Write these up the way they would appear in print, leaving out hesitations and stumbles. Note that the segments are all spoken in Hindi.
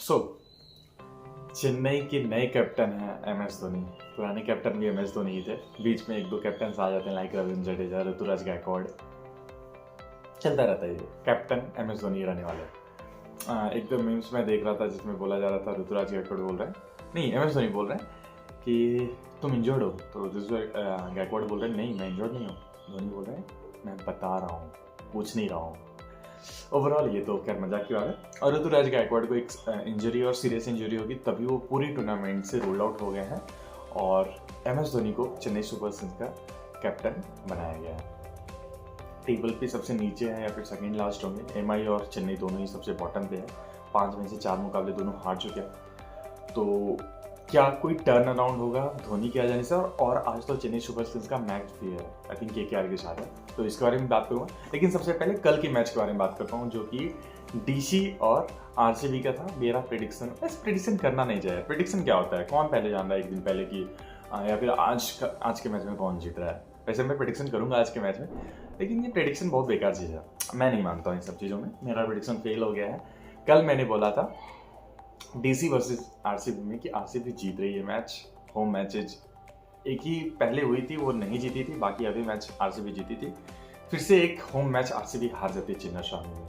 सो चेन्नई के नए कैप्टन हैं MS धोनी। पुराने कैप्टन भी MS धोनी ही थे। बीच में एक दो कैप्टन आ जाते हैं लाइक रविंद्र जडेजा, ऋतुराज गायकवाड़, चलता रहता है। ये कैप्टन MS धोनी रहने वाले हैं। एक दो मीम्स में देख रहा था जिसमें बोला जा रहा था ऋतुराज गायकवाड़ बोल रहे हैं, नहीं MS धोनी बोल रहे हैं कि तुम इंजर्ड हो, तो ऋतुराज गायकवाड़ बोल रहे हैं नहीं मैं इंजर्ड नहीं हूँ। धोनी बोल रहे हैं मैं बता रहा हूँ, पूछ नहीं रहा हूँ। ओवरऑल ये तो खैर मजाक की बात है। और ऋतुराज गायकवाड़ को एक इंजरी और सीरियस इंजरी होगी तभी वो पूरी टूर्नामेंट से रोल आउट हो गए हैं और MS धोनी को चेन्नई सुपर किंग्स का कैप्टन बनाया गया है। टेबल पे सबसे नीचे है या फिर सेकंड लास्ट होंगे। MI और चेन्नई दोनों ही सबसे बॉटम पे है। 5 में से 4 मुकाबले दोनों हार चुके हैं। तो क्या कोई टर्न अराउंड होगा धोनी के आ जाने से? और आज तो चेन्नई सुपर किंग्स का मैच भी है, आई थिंक KKR के साथ है, तो इसके बारे में बात करूँगा। लेकिन सबसे पहले कल के मैच के बारे में बात करता हूँ जो कि DC और RCB का था। मेरा प्रेडिक्शन करना नहीं चाहिए। प्रेडिक्शन क्या होता है, कौन पहले जान रहा है एक दिन पहले की या फिर आज के मैच में कौन जीत रहा है। वैसे मैं प्रेडिक्शन करूंगा आज के मैच में, लेकिन ये प्रेडिक्शन बहुत बेकार चीज़ है। मैं नहीं मानता हूँ इन सब चीज़ों में। मेरा प्रेडिक्शन फेल हो गया है। कल मैंने बोला था DC वर्सेस RCB में कि RCB जीत रही है मैच। होम मैचेज एक ही पहले हुई थी, वो नहीं जीती थी, बाकी अभी मैच RCB जीती थी। फिर से एक होम मैच RCB हार जाती है चिन्नास्वामी में।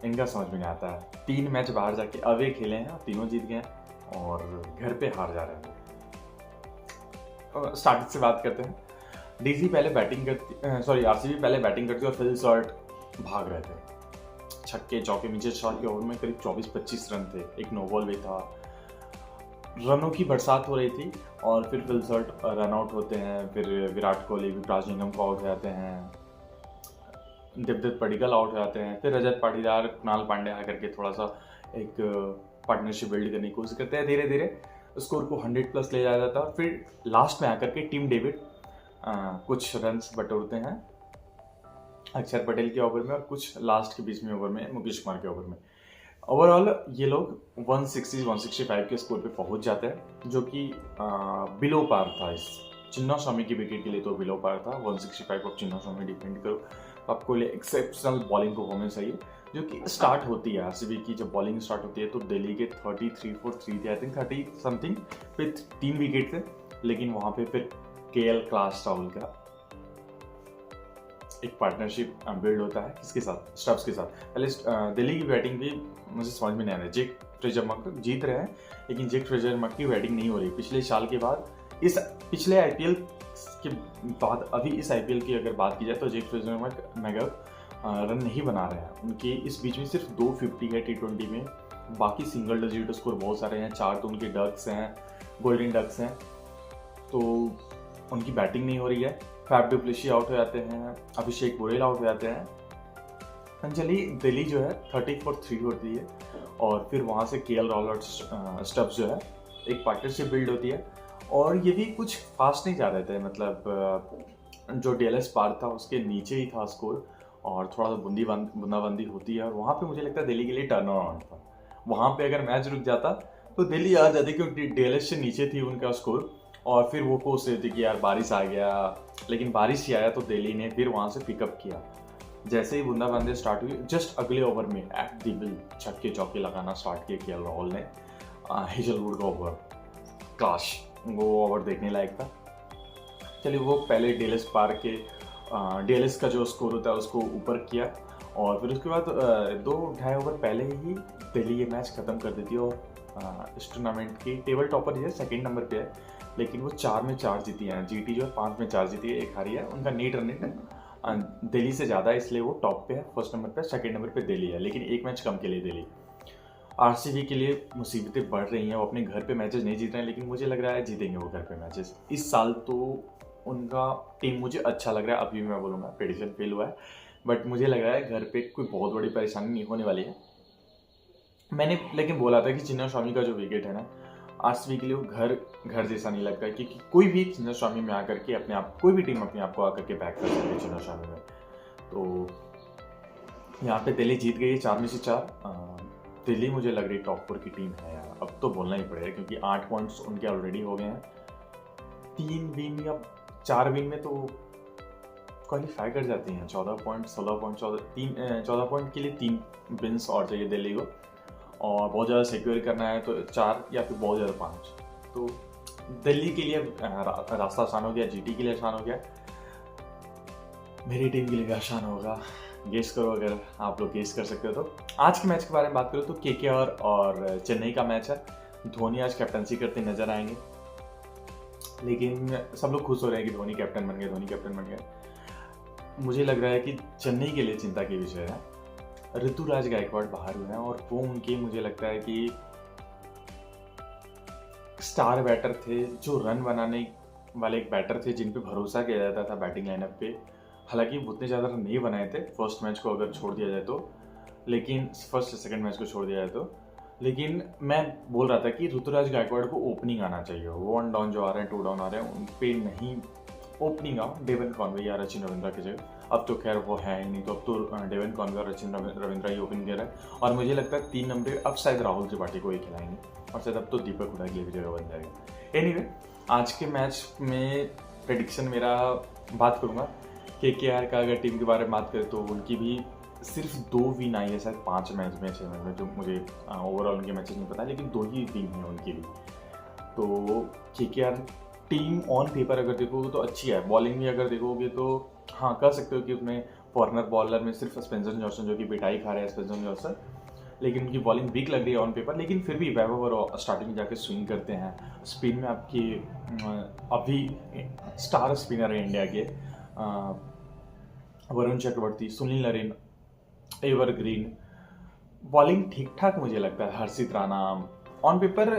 इनका समझ में नहीं आता है। 3 मैच बाहर जाके अवे खेले हैं, तीनों जीत गए हैं और घर पे हार जा रहे हैं। स्टार्टिंग से बात करते हैं। RCB पहले बैटिंग करती और फिल शॉट भाग रहे थे। छक्के चौके नीचे शॉट के ओवर में करीब 24-25 रन थे। एक नो बॉल भी था। रनों की बरसात हो रही थी और फिर फिल शॉट रन आउट होते हैं। फिर विराट कोहली, युवराज निंगम को आउट हो जाते हैं। देवदत्त पडिक्कल आउट हो जाते हैं। फिर रजत पाटीदार, कुणाल पांड्या आकर के थोड़ा सा एक पार्टनरशिप बिल्ड करने की कोशिश करते हैं। धीरे धीरे स्कोर को 100+ ले जाया जाता है। फिर लास्ट में आकर के टीम डेविड कुछ रन्स बटोरते हैं अक्षर पटेल के ओवर में और कुछ लास्ट के 20वें ओवर में मुकेश कुमार के ओवर में। ओवरऑल ये लोग 160-165 के स्कोर पे पहुंच जाते हैं, जो कि बिलो पार था। इस चिन्नास्वामी की विकेट के लिए तो बिलो पार था। 165 अब चिन्नास्वामी डिफेंड करो तो आपको लिए एक्सेप्शनल बॉलिंग परफॉर्मेंस चाहिए, जो कि स्टार्ट होती है RCB की। जब बॉलिंग स्टार्ट होती है तो दिल्ली के 33 for 3 थे, आई थिंक 30 समथिंग फिर 3 विकेट थे। लेकिन वहां पे फिर KL क्लास राहुल का एक पार्टनरशिप बिल्ड होता है। किसके साथ? स्टब्स के साथ। पहले दिल्ली की बैटिंग भी मुझे समझ में नहीं आ रहा है। जेक फ्रेजर मक जीत रहे हैं, लेकिन जेक फ्रेजर मक की बैटिंग नहीं हो रही। पिछले साल के बाद पिछले IPL के बाद अभी इस IPL की अगर बात की जाए तो जेक फ्रेजर मक मैगर रन नहीं बना रहे हैं। उनके इस बीच में सिर्फ 250 है T20 में, बाकी सिंगल डिजिट स्कोर बहुत सारे हैं। 4 तो उनके डक्स हैं, गोल्डन डक्स हैं, तो उनकी बैटिंग नहीं हो रही है। फैफ डु प्लेसी आउट हो जाते हैं, अभिषेक पुरेल आउट हो जाते हैं। चलिए दिल्ली जो है 30 for 3 होती है और फिर वहाँ से KL राहुल और स्टब्स जो है एक पार्टनरशिप बिल्ड होती है। और ये भी कुछ फास्ट नहीं जा रहे थे, मतलब जो DLS पार था उसके नीचे ही था स्कोर और थोड़ा सा बूंदाबंदी होती है। और वहाँ पे मुझे लगता है दिल्ली के लिए टर्न अराउंड था। वहाँ पे अगर मैच रुक जाता तो दिल्ली आ जाती, क्योंकि DLS से नीचे थी उनका स्कोर। और फिर वो कोशिश रही थी कि यार बारिश आ गया, लेकिन बारिश ही आया तो दिल्ली ने फिर वहाँ से पिकअप किया। जैसे ही बूंदाबांदी स्टार्ट हुई, जस्ट अगले ओवर में एट द बिल छक्के चौके लगाना स्टार्ट किया KL राहुल ने। हेजलवुड का ओवर क्लाश, वो ओवर देखने लायक था। चलिए वो पहले DLS पार के DLS का जो स्कोर होता है उसको ऊपर किया और फिर उसके बाद 2-2.5 ओवर पहले ही दिल्ली ये मैच खत्म कर देती है और इस टूर्नामेंट की टेबल टॉपर जो है 2nd नंबर पे है। लेकिन वो 4 में 4 जीती हैं। GT जो है 5 में 4 जीती है, 1 हारी है। उनका नीट रन रेट दिल्ली से ज़्यादा है, इसलिए वो टॉप पे है। 1st नंबर पे, 2nd नंबर पे दिल्ली है, लेकिन 1 मैच कम के लिए दिल्ली। RCB के लिए मुसीबतें बढ़ रही हैं। वो अपने घर पे मैचेस नहीं जीत रहे हैं, लेकिन मुझे लग रहा है जीतेंगे वो घर पे मैचेस इस साल। तो उनका टीम मुझे अच्छा लग रहा है। अभी मैं बोलूँगा प्रेडिक्शन फेल हुआ है, बट मुझे लग रहा है घर पे कोई बहुत बड़ी परेशानी नहीं होने वाली है। मैंने लेकिन बोला था कि चिन्नास्वामी का जो विकेट है ना, RCB के लिए वो घर जैसा नहीं लगता है, क्योंकि कोई भी चिन्नास्वामी में आकर के अपने आप, कोई भी टीम अपने आप को आकर के बैक कर सकती है चिन्नास्वामी में। तो यहाँ पे दिल्ली जीत गई है 4 में से 4। दिल्ली मुझे लग रही टॉप 4 की टीम है यार, अब तो बोलना ही पड़ेगा, क्योंकि 8 पॉइंट्स उनके ऑलरेडी हो गए हैं। 3 विन या 4 विन में तो क्वालिफाई कर जाती हैं। 14 पॉइंट, 16 पॉइंट, 14 पॉइंट के लिए 3 विन्स और चाहिए दिल्ली को। और बहुत ज़्यादा सिक्योर करना है तो 4 या फिर बहुत ज़्यादा 5। तो दिल्ली के लिए रास्ता आसान हो गया, जीटी के लिए आसान हो गया, मेरी टीम के लिए भी आसान होगा। गेस करो अगर आप लोग गेस कर सकते हो तो। आज के मैच के बारे में बात करो तो केकेआर और चेन्नई का मैच है। धोनी आज कैप्टनसी करते नजर आएंगे, लेकिन सब लोग खुश हो रहे हैं कि धोनी कैप्टन बन गए, धोनी कैप्टन बन गए। मुझे लग रहा है कि चेन्नई के लिए चिंता की विषय है। ऋतुराज गायकवाड़ बाहर हुए हैं और वो उनके मुझे लगता है कि स्टार बैटर थे, जो रन बनाने वाले एक बैटर थे जिन पे भरोसा किया जाता था बैटिंग लाइनअप पे। हालांकि उतने ज़्यादा रन नहीं बनाए थे फर्स्ट मैच को अगर छोड़ दिया जाए तो, लेकिन फर्स्ट सेकंड मैच को छोड़ दिया जाए तो। लेकिन मैं बोल रहा था कि ऋतुराज गायकवाड़ को ओपनिंग आना चाहिए। 1 डाउन जो आ रहे हैं, 2 डाउन आ रहे हैं, उन पे नहीं ओपनिंग आओ डेवन कॉनवे या रचिन रविंद्रा की जगह। अब तो खैर वो है ही नहीं, तो अब तो डेवन कॉनवे और रचिन रविंद्रा ही ओपनिंग कर रहा है। और मुझे लगता है 3 नंबर अब शायद राहुल त्रिपाठी को ही खिलाएंगे और शायद अब तो दीपक हुडा की भी जगह बन जाएगा। एनीवे, आज के मैच में प्रेडिक्शन मेरा बात करूँगा केकेआर का। अगर टीम के बारे में बात करें तो उनकी भी सिर्फ 2 विन आई है शायद 5 मैच में 6 मैच में, जो मुझे ओवरऑल उनके मैचेस नहीं पता, लेकिन 2 ही विन है उनकी भी। तो केकेआर टीम ऑन पेपर अगर देखोगे तो अच्छी है। बॉलिंग भी अगर देखोगे तो हाँ कह सकते हो कि उसमें फॉरनर बॉलर में सिर्फ स्पेंसर जॉनसन जो कि पिटाई खा रहे हैं स्पेंसर जॉनसन, लेकिन उनकी बॉलिंग वीक लग रही है ऑन पेपर। लेकिन फिर भी वैभव स्टार्टिंग में जाके स्विंग करते हैं। स्पिन में आपकी अभी स्टार स्पिनर है इंडिया के वरुण चक्रवर्ती, सुनील नरेन, एवरग्रीन। बॉलिंग ठीक ठाक मुझे लगता है। हर्षित राणा ऑन पेपर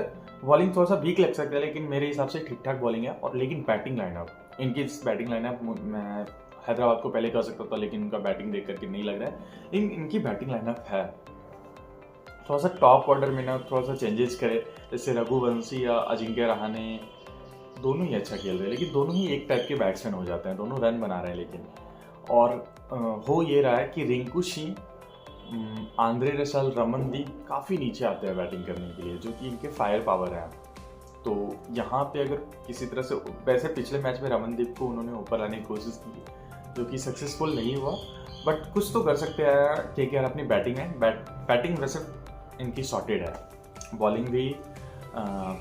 बॉलिंग थोड़ा सा वीक लग सकता है, लेकिन मेरे हिसाब से ठीक ठाक बॉलिंग है। और लेकिन बैटिंग लाइनअप, इनकी बैटिंग लाइनअप मैं हैदराबाद को पहले कह सकता था, लेकिन उनका बैटिंग देख करके नहीं लग रहा है। लेकिन इनकी बैटिंग लाइनअप है। थोड़ा सा टॉप ऑर्डर में ना थोड़ा सा चेंजेस करे, जैसे रघुवंशी या अजिंक्य रहाणे, दोनों ही अच्छा खेल रहे हैं, लेकिन दोनों ही एक टाइप के बैट्समैन हो जाते हैं, दोनों रन बना रहे हैं। लेकिन और हो ये रहा है कि रिंकू सिंह, आंद्रे रसल, रमनदीप काफ़ी नीचे आते हैं बैटिंग करने के लिए, जो कि इनके फायर पावर है। तो यहाँ पे अगर किसी तरह से, वैसे पिछले मैच में रमनदीप को उन्होंने ऊपर लाने की कोशिश की जो कि सक्सेसफुल नहीं हुआ, बट कुछ तो कर सकते हैं केकेआर अपनी बैटिंग है। बैटिंग वैसे इनकी सॉर्टेड है। बॉलिंग भी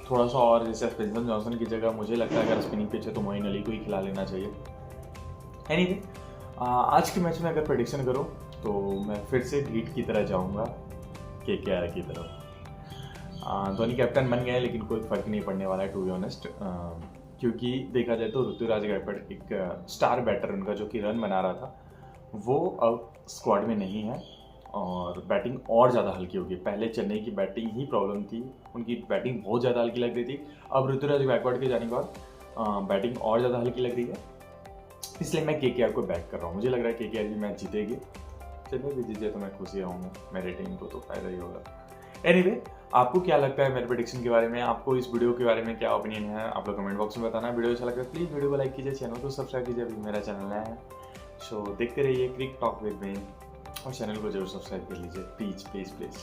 थोड़ा सा और, जैसे स्पेंसर जॉनसन की जगह मुझे लगता है अगर स्पिनिंग पिच है तो मोइन अली को ही खिला लेना चाहिए। एनीवे, आज के मैच में अगर प्रेडिक्शन करो तो मैं फिर से ढीठ की तरह जाऊंगा केकेआर की तरफ। धोनी कैप्टन बन गए, लेकिन कोई फर्क नहीं पड़ने वाला है टू बी ऑनेस्ट, क्योंकि देखा जाए तो ऋतुराज गायकवाड़ एक स्टार बैटर उनका जो कि रन बना रहा था, वो अब स्क्वाड में नहीं है और बैटिंग और ज़्यादा हल्की होगी। पहले चेन्नई की बैटिंग ही प्रॉब्लम थी, उनकी बैटिंग बहुत ज़्यादा हल्की लग रही थी। अब ऋतुराज गायकवाड़ के जाने के बाद बैटिंग और ज़्यादा हल्की लग रही है, इसलिए मैं केकेआर को बैक कर रहा हूँ। मुझे लग रहा है केकेआर भी मैच जीतेगी। चेन्नई भी जीते तो मैं खुशी रहूँगा, मेरे टीम को तो फायदा ही होगा। एनीवे, आपको क्या लगता है मेरे प्रेडिक्शन के बारे में? आपको इस वीडियो के बारे में क्या ओपिनियन है? आप लोग कमेंट बॉक्स में बताना। वीडियो अच्छा लगा तो प्लीज़ वीडियो को लाइक कीजिए, चैनल को सब्सक्राइब कीजिए, अभी मेरा चैनल है। सो देखते रहिए क्रिक टॉक विद मी और चैनल को जरूर सब्सक्राइब कर लीजिए, प्लीज़ प्लीज़ प्लीज़।